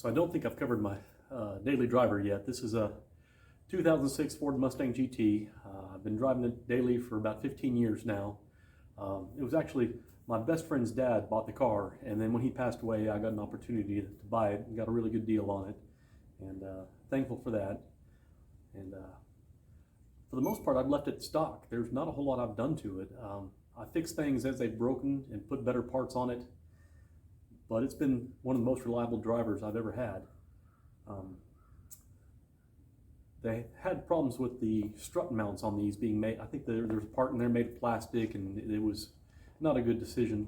So I don't think I've covered my daily driver yet. This is a 2006 Ford Mustang GT. I've been driving it daily for about 15 years now. It was actually my best friend's dad bought the car, and then when he passed away, I got an opportunity to buy it and got a really good deal on it, and thankful for that. And for the most part, I've left it stock. There's not a whole lot I've done to it. I fixed things as they've broken and put better parts on it, but it's been one of the most reliable drivers I've ever had. They had problems with the strut mounts on these being made. I think there's a part in there made of plastic, and it was not a good decision.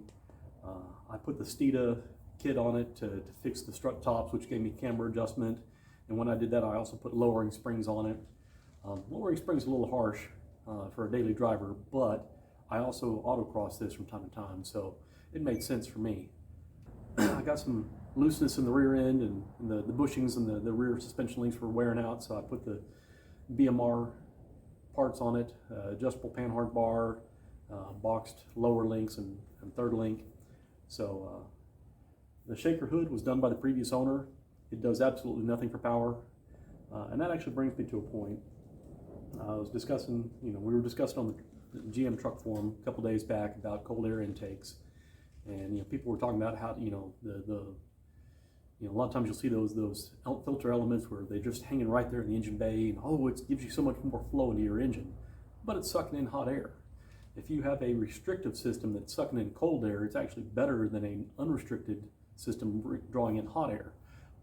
I put the Steeda kit on it to fix the strut tops, which gave me camber adjustment. And when I did that, I also put lowering springs on it. Lowering springs is a little harsh for a daily driver, but I also autocross this from time to time, so it made sense for me. I got some looseness in the rear end, and the bushings and the rear suspension links were wearing out, so I put the BMR parts on it, adjustable panhard bar, boxed lower links and third link. So the shaker hood was done by the previous owner. It does absolutely nothing for power, and that actually brings me to a point. I was discussing, we were discussing on the GM truck forum a couple days back about cold air intakes, and people were talking about how a lot of times you'll see those filter elements where they're just hanging right there in the engine bay, and it gives you so much more flow into your engine, but it's sucking in hot air. If you have a restrictive system that's sucking in cold air, it's actually better than an unrestricted system drawing in hot air.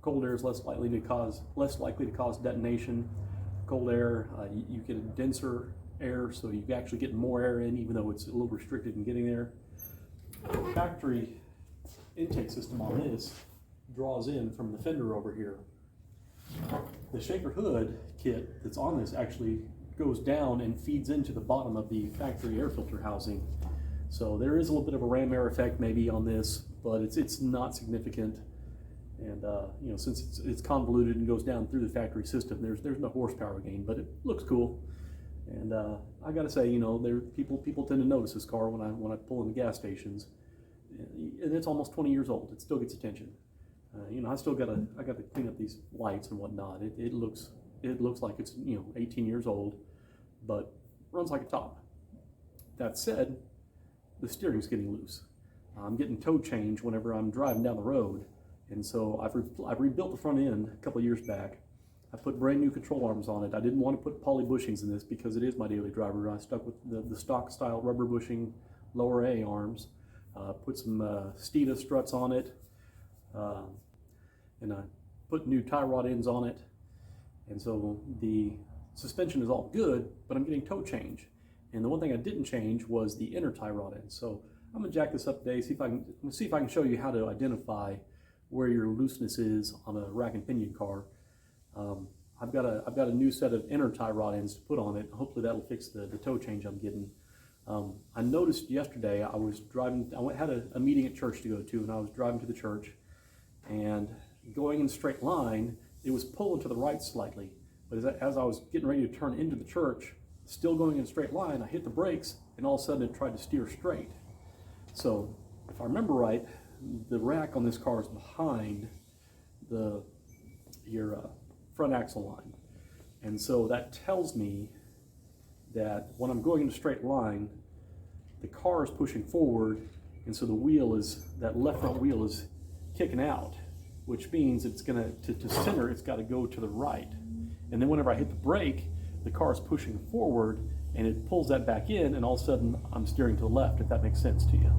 Cold air is less likely to cause detonation. Cold air, you get a denser air, so you actually get more air in, even though it's a little restricted in getting there. The factory intake system on this draws in from the fender over here. The shaker hood kit that's on this actually goes down and feeds into the bottom of the factory air filter housing. So there is a little bit of a ram air effect maybe on this, but it's not significant. And since it's convoluted and goes down through the factory system, there's no horsepower gain, but it looks cool. And I got to say, people tend to notice this car when I pull in the gas stations, and it's almost 20 years old. It still gets attention. I got to clean up these lights and whatnot. It looks like it's 18 years old, but runs like a top. That said, the steering's getting loose. I'm getting toe change whenever I'm driving down the road, and so I've rebuilt the front end a couple of years back. I put brand new control arms on it. I didn't want to put poly bushings in this because it is my daily driver. I stuck with the stock style rubber bushing lower A arms. Put some Steeda struts on it, and I put new tie rod ends on it. And so the suspension is all good, but I'm getting toe change. And the one thing I didn't change was the inner tie rod end. So I'm gonna jack this up today, see if I can show you how to identify where your looseness is on a rack and pinion car. I've got a new set of inner tie rod ends to put on it. Hopefully that'll fix the toe change I'm getting. I noticed yesterday I was driving. Had a meeting at church to go to, and I was driving to the church, and going in a straight line, it was pulling to the right slightly. But as I was getting ready to turn into the church, still going in a straight line, I hit the brakes, and all of a sudden it tried to steer straight. So if I remember right, the rack on this car is behind your front axle line. And so that tells me that when I'm going in a straight line, the car is pushing forward, and so that left front wheel is kicking out, which means it's gonna, to center, it's gotta go to the right. And then whenever I hit the brake, the car is pushing forward, and it pulls that back in, and all of a sudden I'm steering to the left, if that makes sense to you.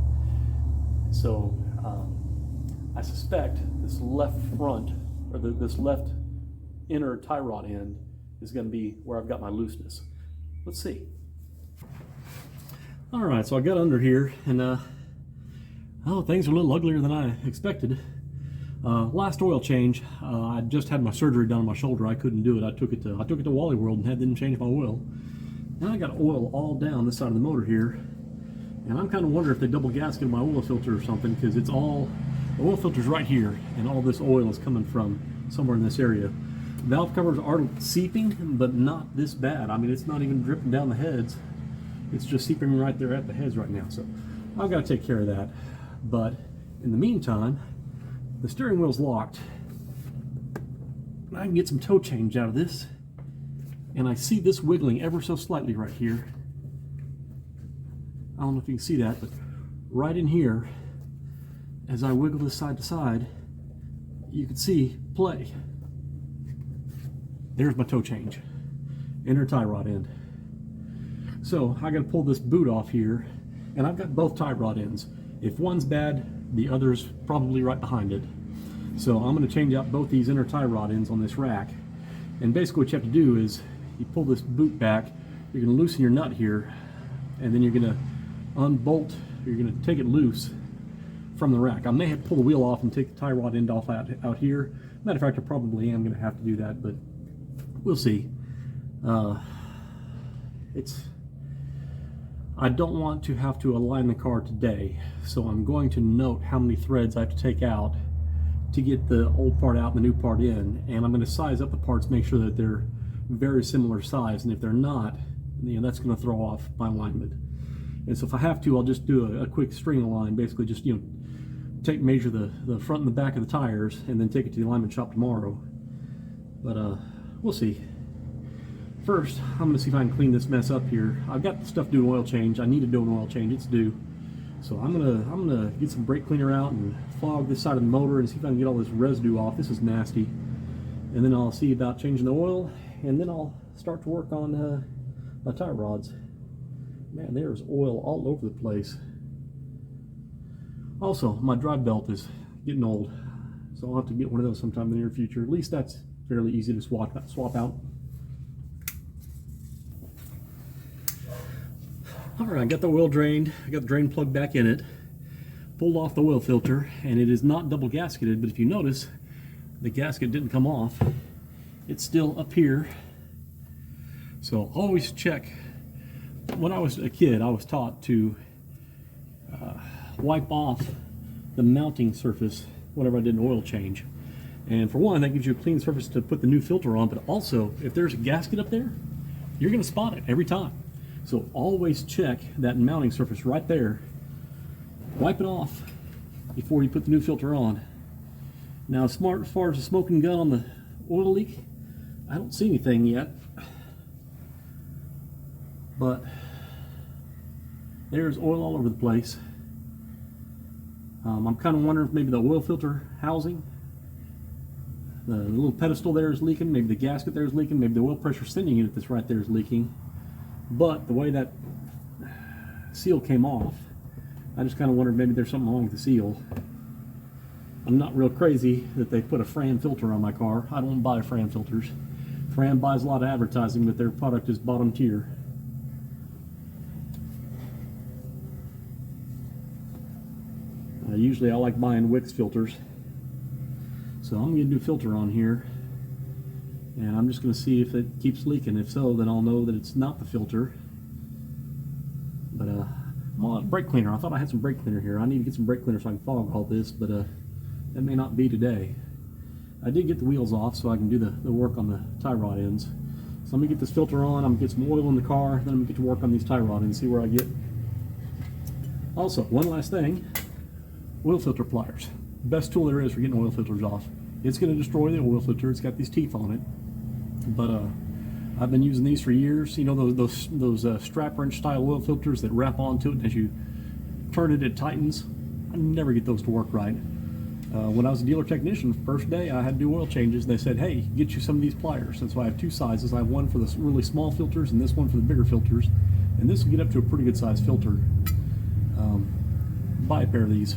So I suspect this left front, or this left inner tie rod end is gonna be where I've got my looseness. Let's see. All right, so I got under here, and things are a little uglier than I expected. Last oil change, I just had my surgery done on my shoulder. I couldn't do it. I took it to Wally World and had them change my oil. Now I got oil all down this side of the motor here, and I'm kind of wondering if they double gasketed my oil filter or something, because the oil filter's right here, and all this oil is coming from somewhere in this area. Valve covers are seeping, but not this bad. I mean, it's not even dripping down the heads. It's just seeping right there at the heads right now. So I've got to take care of that. But in the meantime, the steering wheel's locked, I can get some toe change out of this, and I see this wiggling ever so slightly right here. I don't know if you can see that, but right in here, as I wiggle this side to side, you can see play. There's my toe change, inner tie rod end. So I got to pull this boot off here, and I've got both tie rod ends. If one's bad, the other's probably right behind it. So I'm going to change out both these inner tie rod ends on this rack. And basically what you have to do is you pull this boot back, you're going to loosen your nut here, and then you're going to unbolt, you're going to take it loose from the rack. I may have to pull the wheel off and take the tie rod end off out here. Matter of fact, I probably am going to have to do that, but we'll see. I don't want to have to align the car today, so I'm going to note how many threads I have to take out to get the old part out and the new part in, and I'm going to size up the parts, make sure that they're very similar size, and if they're not, that's going to throw off my alignment. And so if I have to, I'll just do a quick string align, basically just measure the front and the back of the tires, and then take it to the alignment shop tomorrow. But we'll see. First, I'm going to see if I can clean this mess up here. I've got the stuff to do an oil change. I need to do an oil change. It's due. So I'm gonna get some brake cleaner out and fog this side of the motor and see if I can get all this residue off. This is nasty. And then I'll see about changing the oil, and then I'll start to work on my tie rods. Man, there's oil all over the place. Also, my drive belt is getting old, so I'll have to get one of those sometime in the near future. At least that's fairly easy to swap out. Alright, I got the oil drained, I got the drain plug back in it, pulled off the oil filter, and it is not double gasketed, but if you notice, the gasket didn't come off. It's still up here. So always check. When I was a kid, I was taught to wipe off the mounting surface whenever I did an oil change. And for one, that gives you a clean surface to put the new filter on, but also, if there's a gasket up there, you're going to spot it every time. So always check that mounting surface right there. Wipe it off before you put the new filter on. Now, as far as the smoking gun on the oil leak, I don't see anything yet. But there's oil all over the place. I'm kind of wondering if maybe the oil filter housing, the little pedestal there is leaking, maybe the gasket there is leaking, maybe the oil pressure sending unit that's right there is leaking. But the way that seal came off, I just kind of wondered maybe there's something wrong with the seal. I'm not real crazy that they put a Fran filter on my car. I don't buy Fran filters. Fran buys a lot of advertising, but their product is bottom tier. Usually I like buying Wix filters. So I'm going to do filter on here. And I'm just going to see if it keeps leaking. If so, then I'll know that it's not the filter. But I'm on brake cleaner. I thought I had some brake cleaner here. I need to get some brake cleaner so I can fog all this, but that may not be today. I did get the wheels off so I can do the work on the tie rod ends. So let me get this filter on. I'm going to get some oil in the car, then I'm going to get to work on these tie rod ends, see where I get. Also, one last thing, oil filter pliers. Best tool there is for getting oil filters off. It's going to destroy the oil filter. It's got these teeth on it. But I've been using these for years. You know those strap wrench style oil filters that wrap onto it, and as you turn it, it tightens. I never get those to work right. When I was a dealer technician, first day I had to do oil changes. They said, "Hey, get you some of these pliers." And so I have two sizes. I have one for the really small filters, and this one for the bigger filters. And this will get up to a pretty good size filter. Buy a pair of these.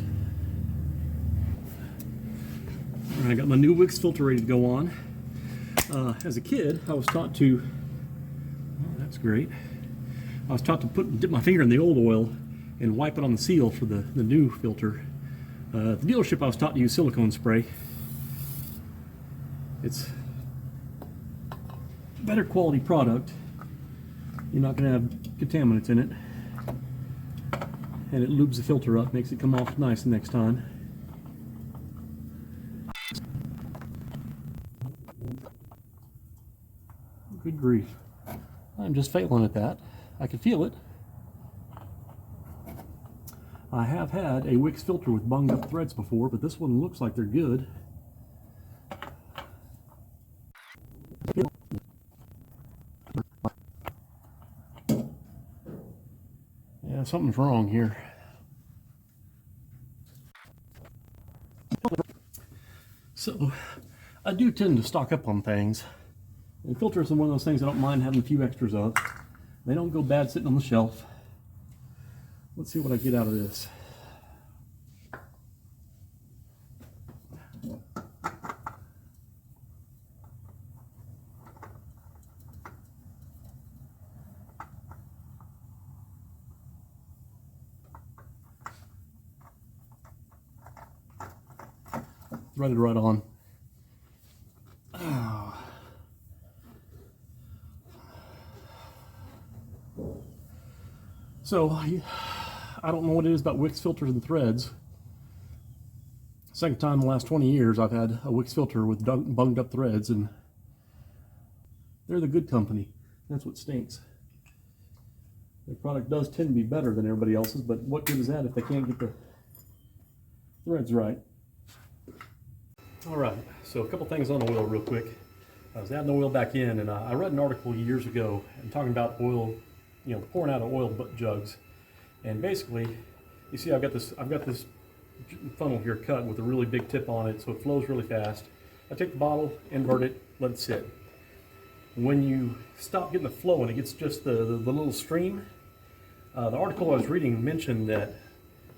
All right, I got my new Wix filter ready to go on. As a kid, I was taught to, oh, that's great. I was taught to dip my finger in the old oil and wipe it on the seal for the new filter. At the dealership, I was taught to use silicone spray. It's a better quality product. You're not going to have contaminants in it. And it lubes the filter up, makes it come off nice the next time. Good grief. I'm just failing at that. I can feel it. I have had a Wix filter with bunged up threads before, but this one looks like they're good. Something's wrong here. So, I do tend to stock up on things. And filters are one of those things I don't mind having a few extras of. They don't go bad sitting on the shelf. Let's see what I get out of this. Threaded right on. So, I don't know what it is about Wix filters and threads. Second time in the last 20 years I've had a Wix filter with bunged up threads, and they're the good company. That's what stinks. Their product does tend to be better than everybody else's, but what good is that if they can't get the threads right? Alright, so a couple things on oil real quick. I was adding the oil back in, and I read an article years ago and talking about oil, pouring out of oil jugs. And basically, you see I've got this funnel here cut with a really big tip on it, so it flows really fast. I take the bottle, invert it, let it sit. When you stop getting the flow and it gets just the little stream, the article I was reading mentioned that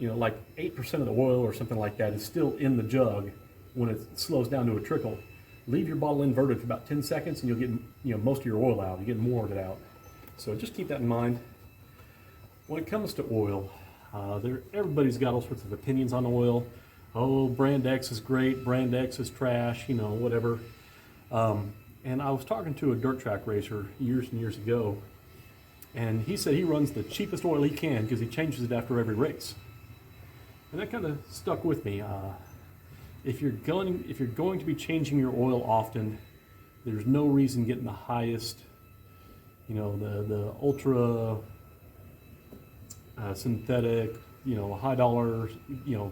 like 8% of the oil or something like that is still in the jug when it slows down to a trickle. Leave your bottle inverted for about 10 seconds and you'll get most of your oil out. You get more of it out. So just keep that in mind. When it comes to oil, everybody's got all sorts of opinions on oil. Oh, brand X is great, brand X is trash, whatever. And I was talking to a dirt track racer years and years ago, and he said he runs the cheapest oil he can because he changes it after every race. And that kind of stuck with me. If you're going to be changing your oil often, there's no reason getting the highest, the ultra synthetic, high dollar,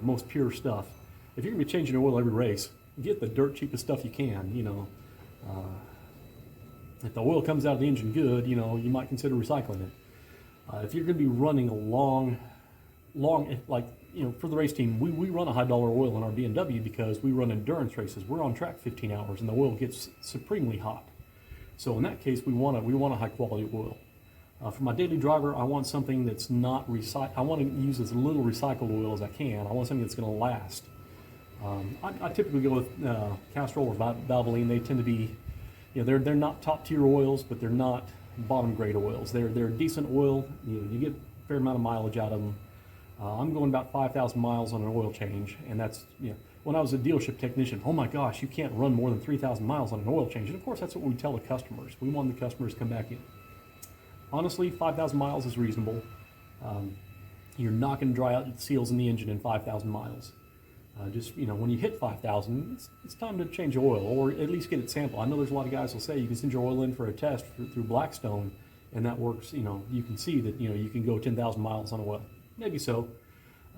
most pure stuff. If you're gonna be changing your oil every race, get the dirt cheapest stuff you can. If the oil comes out of the engine good, you might consider recycling it. If you're gonna be running a long, for the race team, we run a high dollar oil in our BMW because we run endurance races. We're on track 15 hours and the oil gets supremely hot. So in that case, we want a high quality oil. For my daily driver, I want something that's not I want to use as little recycled oil as I can. I want something that's going to last. I typically go with Castrol or Valvoline. They tend to be, they're not top tier oils, but they're not bottom grade oils. They're decent oil. You get a fair amount of mileage out of them. I'm going about 5,000 miles on an oil change, and that's, when I was a dealership technician, oh my gosh, you can't run more than 3,000 miles on an oil change. And of course, that's what we tell the customers. We want the customers to come back in. Honestly, 5,000 miles is reasonable. You're not going to dry out the seals in the engine in 5,000 miles. When you hit 5,000, it's time to change oil, or at least get it sampled. I know there's a lot of guys who say you can send your oil in for a test through Blackstone, and that works. You can see that you can go 10,000 miles on oil. Maybe so.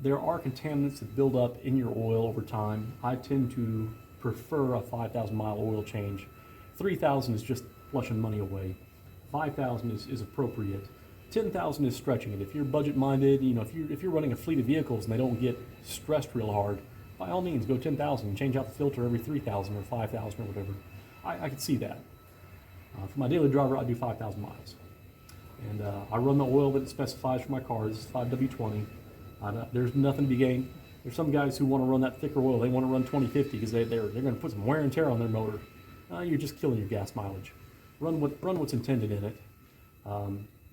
There are contaminants that build up in your oil over time. I tend to prefer a 5,000 mile oil change. 3,000 is just flushing money away. 5,000 is appropriate. 10,000 is stretching it. If you're budget minded, if you're running a fleet of vehicles and they don't get stressed real hard, by all means go 10,000 and change out the filter every 3,000 or 5,000 or whatever. I could see that. For my daily driver, I do 5,000 miles. And I run the oil that it specifies for my car. This is 5W20. There's nothing to be gained. There's some guys who want to run that thicker oil. They want to run 2050 because they're going to put some wear and tear on their motor. You're just killing your gas mileage. Run what's intended in it.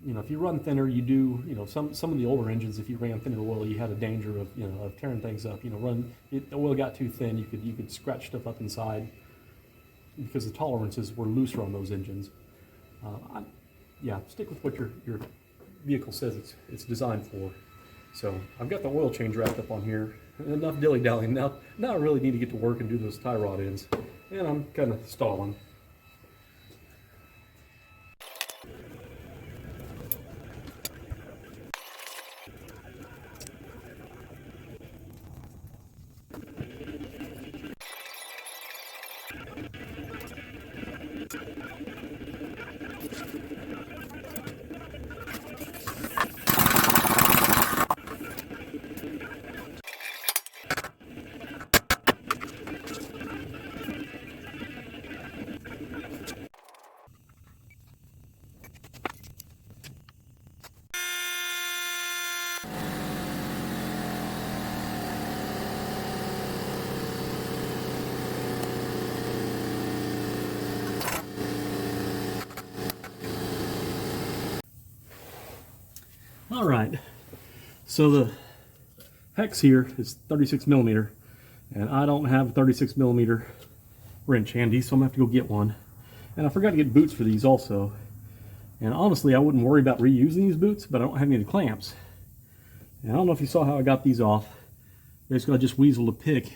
If you run thinner, you do. Some of the older engines, if you ran thinner oil, you had a danger of tearing things up. The oil got too thin, you could scratch stuff up inside because the tolerances were looser on those engines. Stick with what your vehicle says it's designed for. So I've got the oil change wrapped up on here. Enough dilly-dallying. Now I really need to get to work and do those tie rod ends. And I'm kind of stalling. All right, so the hex here is 36 millimeter, and I don't have a 36 millimeter wrench handy, so I'm gonna have to go get one. And I forgot to get boots for these also. And honestly, I wouldn't worry about reusing these boots, but I don't have any of the clamps. And I don't know if you saw how I got these off. Basically, I just weaseled a pick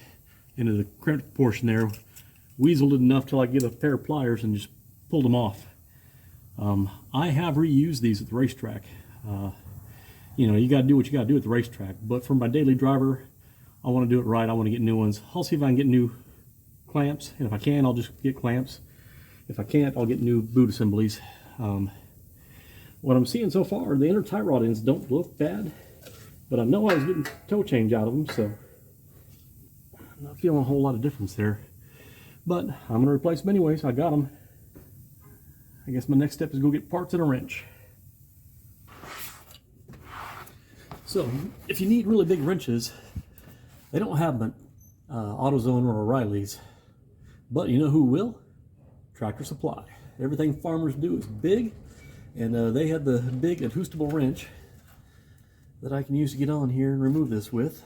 into the crimped portion there, weaseled it enough till I get a pair of pliers and just pulled them off. I have reused these at the racetrack. You know, you got to do what you got to do at the racetrack. But for my daily driver, I want to do it right. I want to get new ones. I'll see if I can get new clamps, and if I can, I'll just get clamps. If I can't, I'll get new boot assemblies. What I'm seeing so far, the inner tie rod ends don't look bad, but I know I was getting toe change out of them, so I'm not feeling a whole lot of difference there. But I'm going to replace them anyways. I got them. I guess my next step is go get parts and a wrench. So, if you need really big wrenches, they don't have them at AutoZone or O'Reilly's. But you know who will? Tractor Supply. Everything farmers do is big, and they had the big adjustable wrench that I can use to get on here and remove this with.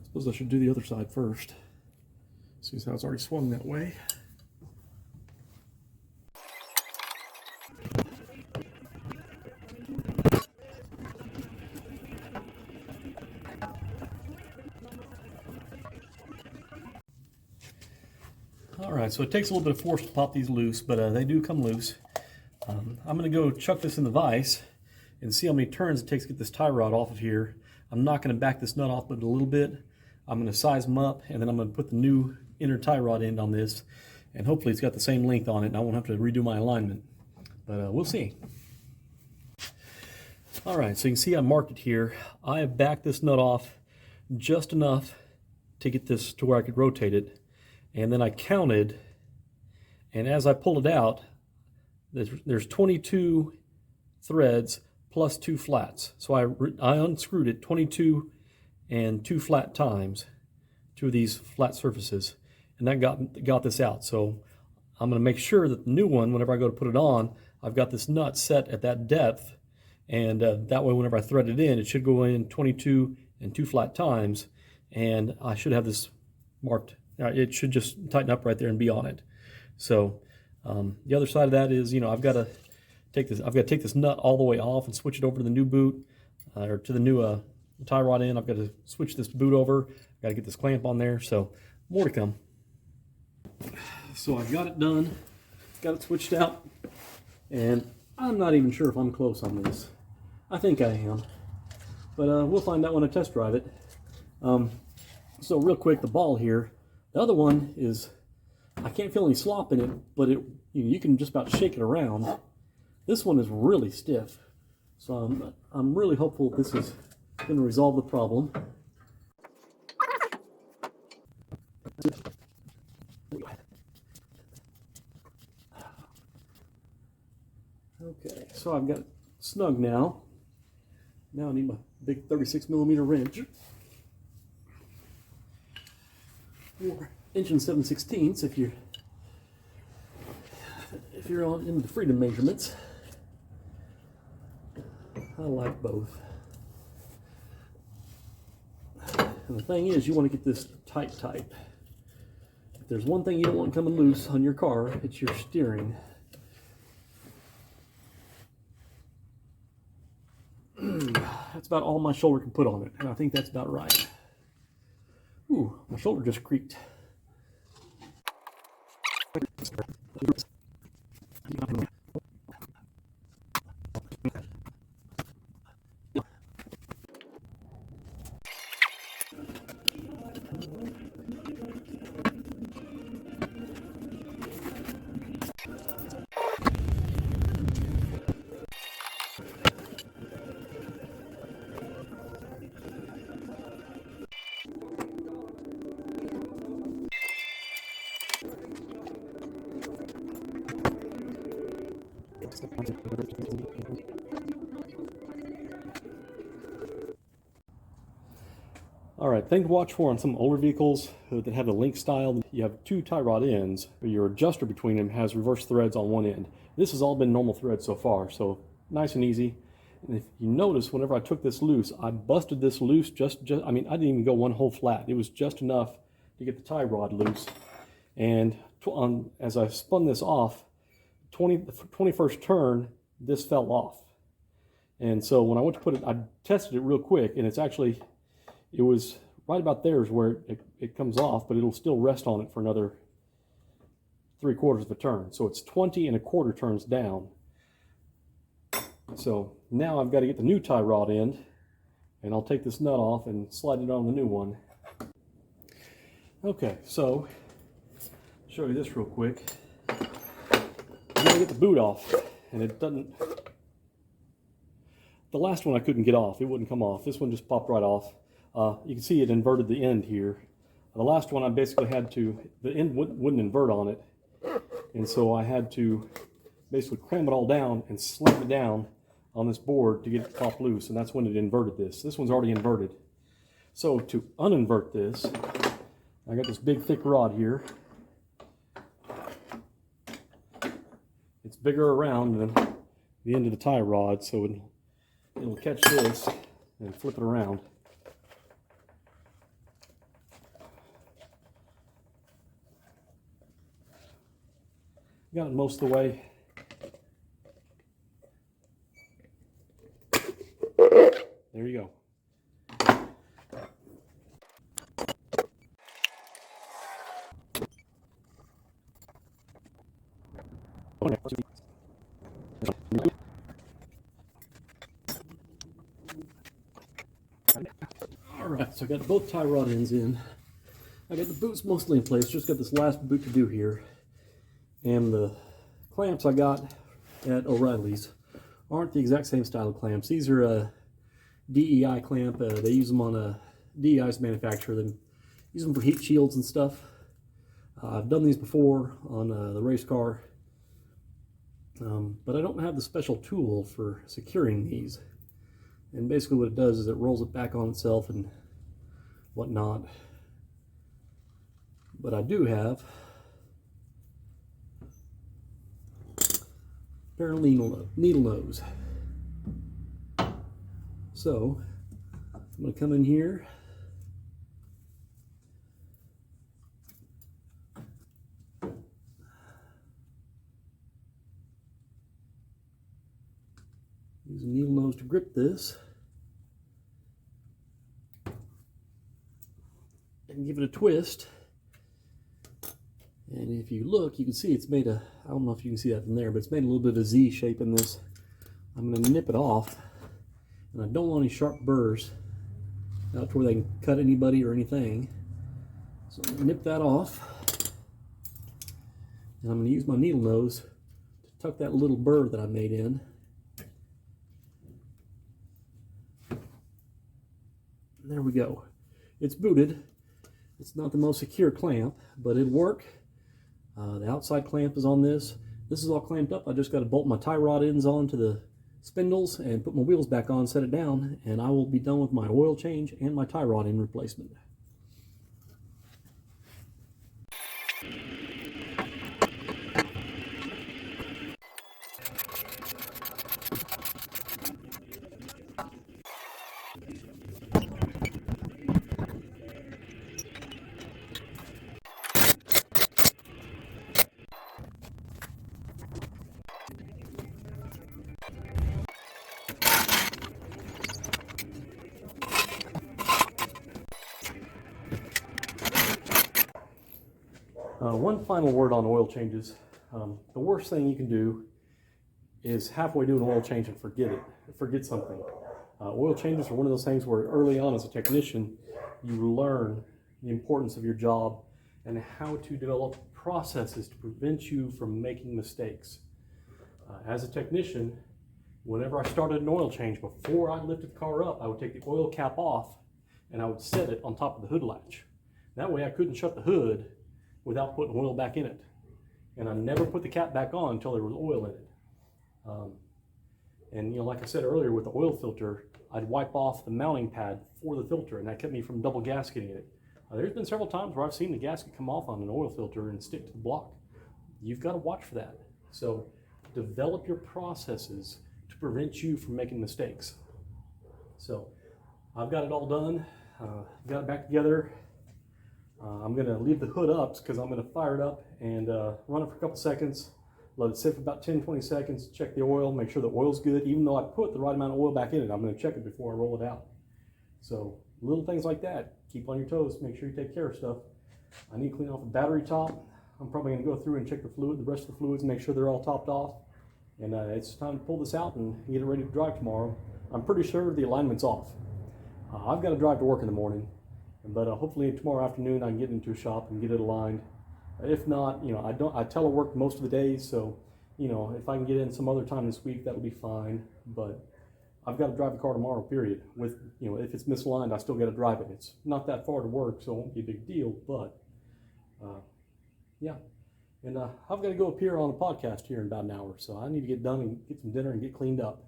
Suppose I should do the other side first. See how it's already swung that way. Alright, so it takes a little bit of force to pop these loose, but they do come loose. I'm going to go chuck this in the vise and see how many turns it takes to get this tie rod off of here. I'm not going to back this nut off but a little bit. I'm going to size them up, and then I'm going to put the new inner tie rod end on this, and hopefully it's got the same length on it and I won't have to redo my alignment. But we'll see. Alright, so you can see I marked it here. I have backed this nut off just enough to get this to where I could rotate it. And then I counted, and as I pulled it out, there's 22 threads plus 2 flats. So I unscrewed it 22 and 2 flat times, 2 of these flat surfaces, and that got this out. So I'm going to make sure that the new one, whenever I go to put it on, I've got this nut set at that depth, and that way whenever I thread it in, it should go in 22 and 2 flat times, and I should have this marked. It should just tighten up right there and be on it. So the other side of that is, you know, I've got to take this nut all the way off and switch it over to the new boot, or to the new tie rod end. I've got to switch this boot over. I've got to get this clamp on there. So more to come. So I've got it done, got it switched out, and I'm not even sure if I'm close on this. I think I am, but we'll find out when I test drive it. So real quick, the ball here. The other one is, I can't feel any slop in it, but you can just about shake it around. This one is really stiff, so I'm really hopeful this is going to resolve the problem. Okay, so I've got it snug now. Now I need my big 36 millimeter wrench. 4 inch and 7/16 if you're on into the freedom measurements. I like both. And the thing is, you want to get this tight. If there's one thing you don't want coming loose on your car, it's your steering. That's about all my shoulder can put on it, and I think that's about right. Ooh, my shoulder just creaked. All right, thing to watch for on some older vehicles that have the link style, you have two tie rod ends, but your adjuster between them has reverse threads on one end. This has all been normal threads so far, so nice and easy. And if you notice, whenever I took this loose, I busted this loose I mean, I didn't even go one hole flat. It was just enough to get the tie rod loose. And as I spun this off, the 21st turn, this fell off. And so when I went to put it, I tested it real quick, and it was right about there is where it comes off, but it'll still rest on it for another 3/4 of a turn. So it's 20 1/4 turns down. So now I've got to get the new tie rod end, and I'll take this nut off and slide it on the new one. Okay, so show you this real quick. I'm gonna get the boot off, and it doesn't. The last one I couldn't get off; it wouldn't come off. This one just popped right off. You can see it inverted the end here. The last one I basically had to, the end wouldn't invert on it, and so I had to basically cram it all down and slam it down on this board to get it to pop loose, and that's when it inverted this. This one's already inverted. So to uninvert this, I got this big thick rod here. It's bigger around than the end of the tie rod, so it'll catch this and flip it around. Got it most of the way. There you go. Alright, so I got both tie rod ends in. I got the boots mostly in place, just got this last boot to do here. And the clamps I got at O'Reilly's aren't the exact same style of clamps. These are a DEI clamp. They use them on a DEI's manufacturer. They use them for heat shields and stuff. I've done these before on the race car, but I don't have the special tool for securing these. And basically what it does is it rolls it back on itself and whatnot. But I do have a pair of needle nose. So I'm going to come in here, use a needle nose to grip this, and give it a twist. And if you look, you can see it's made a, I don't know if you can see that from there, but it's made a little bit of a Z shape in this. I'm going to nip it off, and I don't want any sharp burrs out to where they can cut anybody or anything. So I'm going to nip that off, and I'm going to use my needle nose to tuck that little burr that I made in. And there we go. It's booted. It's not the most secure clamp, but it'll work. The outside clamp is on this. This is all clamped up. I just got to bolt my tie rod ends onto the spindles and put my wheels back on, set it down, and I will be done with my oil change and my tie rod end replacement. One final word on oil changes. The worst thing you can do is halfway do an oil change and forget something. Oil changes are one of those things where early on as a technician, you learn the importance of your job and how to develop processes to prevent you from making mistakes. As a technician, whenever I started an oil change, before I lifted the car up, I would take the oil cap off and I would set it on top of the hood latch. That way I couldn't shut the hood without putting oil back in it. And I never put the cap back on until there was oil in it. And you know, like I said earlier with the oil filter, I'd wipe off the mounting pad for the filter, and that kept me from double gasketing it. There's been several times where I've seen the gasket come off on an oil filter and stick to the block. You've got to watch for that. So develop your processes to prevent you from making mistakes. So I've got it all done, got it back together. I'm gonna leave the hood up because I'm gonna fire it up and run it for a couple seconds, let it sit for about 10-20 seconds, check the oil, make sure the oil's good. Even though I put the right amount of oil back in it, I'm gonna check it before I roll it out. So little things like that, keep on your toes, make sure you take care of stuff. I need to clean off the battery top. I'm probably gonna go through and check the rest of the fluids, make sure they're all topped off. And it's time to pull this out and get it ready to drive tomorrow. I'm pretty sure the alignment's off. I've got to drive to work in the morning, but hopefully tomorrow afternoon I can get into a shop and get it aligned. If not, you know, I telework most of the days, so you know, if I can get in some other time this week, that'll be fine. But I've got to drive the car tomorrow, period. With, you know, if it's misaligned, I still got to drive it. It's not that far to work, so it won't be a big deal. But yeah, and I've got to go appear on a podcast here in about an hour, so I need to get done and get some dinner and get cleaned up.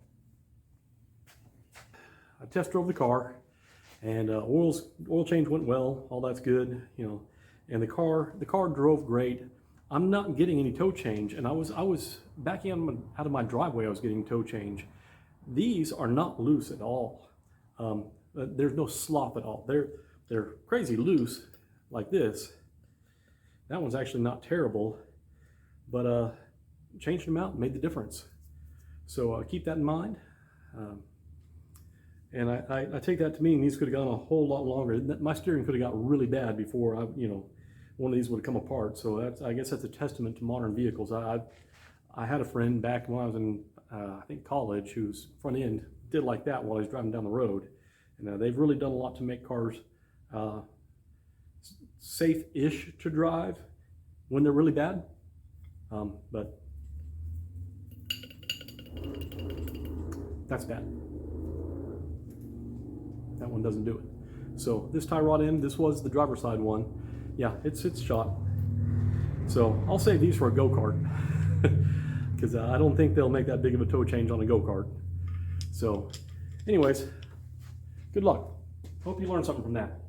I test drove the car, and oil change went well. All that's good, you know. And the car drove great. I'm not getting any tow change, and I was backing out of my driveway. I was getting tow change. These are not loose at all. There's no slop at all. They're crazy loose like this. That one's actually not terrible, but changed them out and made the difference. So keep that in mind. And I take that to mean these could have gone a whole lot longer. My steering could have got really bad before one of these would have come apart. So I guess that's a testament to modern vehicles. I had a friend back when I was in I think college whose front end did like that while he was driving down the road. And they've really done a lot to make cars safe-ish to drive when they're really bad. But that's bad. That one doesn't do it. So this tie rod end, this was the driver's side one. Yeah, it's shot. So I'll save these for a go-kart because I don't think they'll make that big of a tow change on a go-kart. So anyways, good luck. Hope you learned something from that.